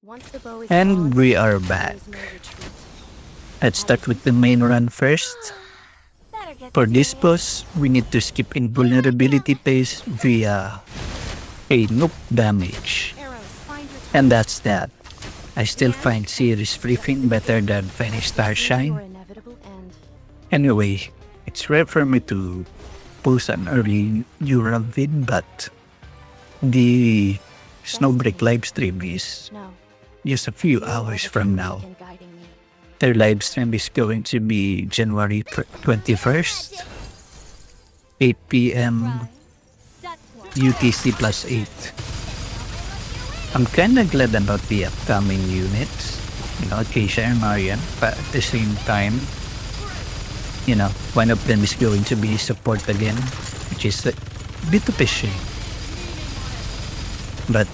And we are back. Let's start with the main run first. For this boss, we need to skip invulnerability phase via a nuke damage. And that's that. I still find Series Briefing better than Fenny Starshine. Anyway, it's rare for me to post an early neural vid, but the Snowbreak livestream is just a few hours from now. Their livestream is going to be January 21st, 8 p.m. UTC plus 8. I'm kinda glad about the upcoming units, Acacia and Marian, but at the same time, one of them is going to be support again, which is a bit of a shame. But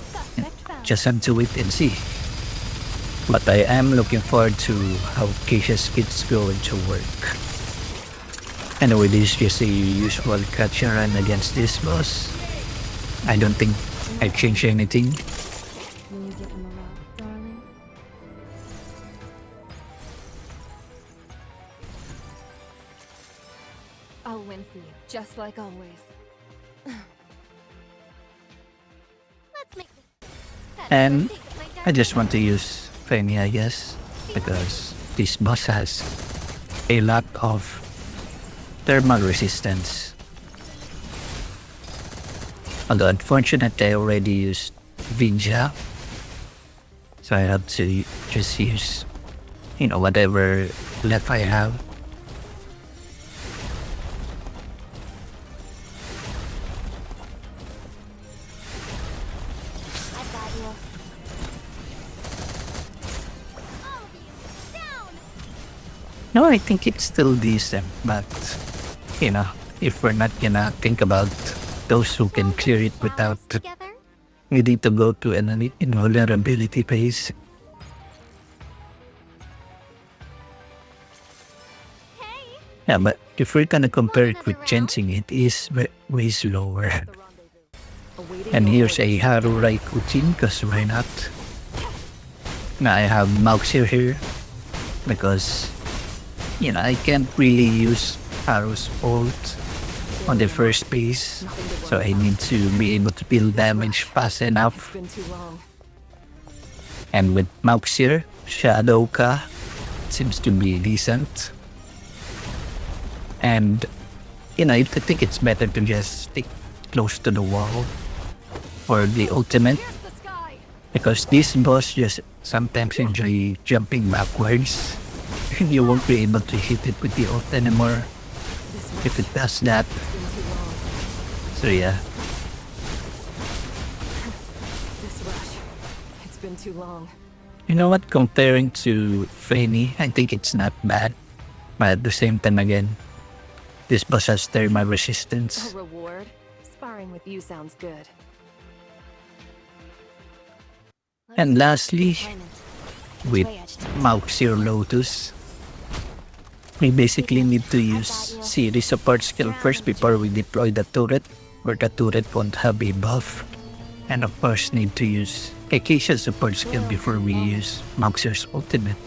just have to wait and see. But I am looking forward to how Acacia's kit's going to work. Anyway, this is just a usual Katya run against this boss. I don't think I've changed anything. I'll win for you, just like always. And I just want to use Fenny, I guess, because this boss has a lot of thermal resistance. Although unfortunately I already used Vinja, so I have to just use, whatever left I have. No, I think it's still decent, but, if we're not gonna think about those who can clear it without needing to go to an invulnerability phase. Yeah, but if we're gonna compare it with Chenxing, it is way slower. And here's a Haru Raikou team, because why not? Now I have Mauxir here, because I can't really use Haru's ult on the first phase, so I need to be able to deal damage fast enough. And with Mauxir, Shadowka seems to be decent. And, I think it's better to just stick close to the wall for the ultimate, because this boss just sometimes enjoy jumping backwards. You won't be able to hit it with the ult anymore if it does that. So yeah. This rush, it's been too long. You know what? Comparing to Fenny, I think it's not bad. But at the same time again, this boss has thermal resistance. A reward? Sparring with you sounds good. And lastly, with Mauxir Lotus, we basically need to use series support skill first before we deploy the turret, or the turret won't have a buff. And of course need to use Acacia support skill before we use Mauxir's ultimate,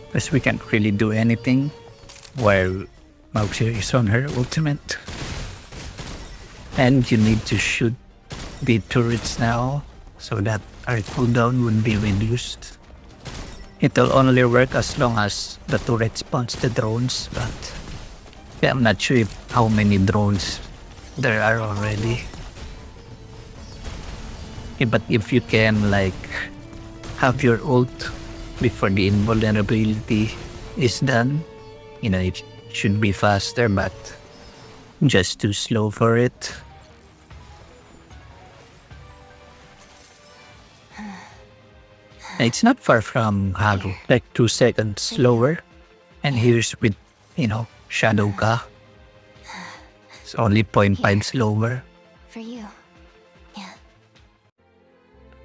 because we can't really do anything while Mauxir is on her ultimate. And you need to shoot the turrets now, so that our cooldown would be reduced. It'll only work as long as the turret spawns the drones, but I'm not sure how many drones there are already. But if you can have your ult before the invulnerability is done, it should be faster, but just too slow for it. It's not far from Haru, 2 seconds slower. And here's with, Shadowka. It's only 0.5 slower. For you. Yeah.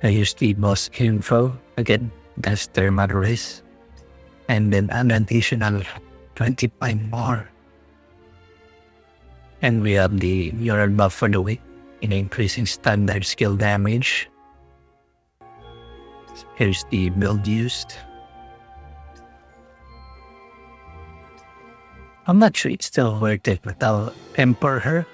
Here's the boss info. Again, that's thermal res. And then an additional 25 more. And we have the neural buff for the week, increasing standard skill damage. Here's the build used. I'm not sure it's still worth it, but I'll emperor her.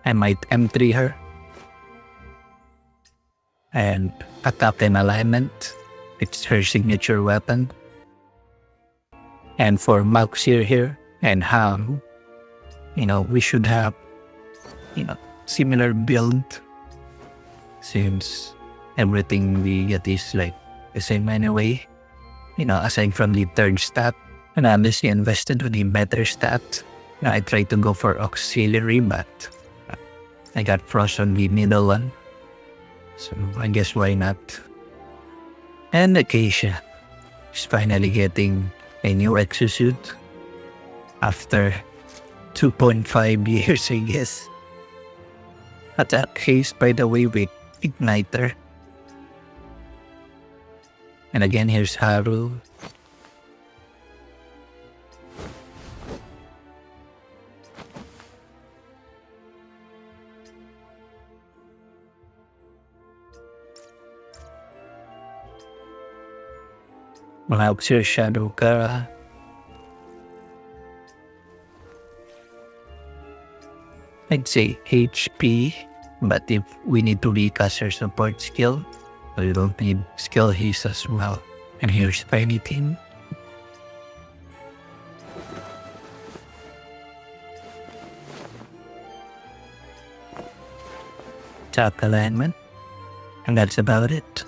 I might M3 her and attack in alignment. It's her signature weapon. And for Mauxir here and Haru, we should have, similar build since everything we get is like the same anyway. Aside from the third stat, and I honestly invested with the better stat. I tried to go for auxiliary, but I got frost on the middle one. So I guess why not? And Acacia is finally getting a new exosuit after 2.5 years, I guess. Attack haste, by the way, with Igniter. And again, here's Haru. Mauxir Shadow Kara. I'd say HP, but if we need to recast her support skill, we don't need skill haste as well. And here's Fenny team. Top alignment. And that's about it.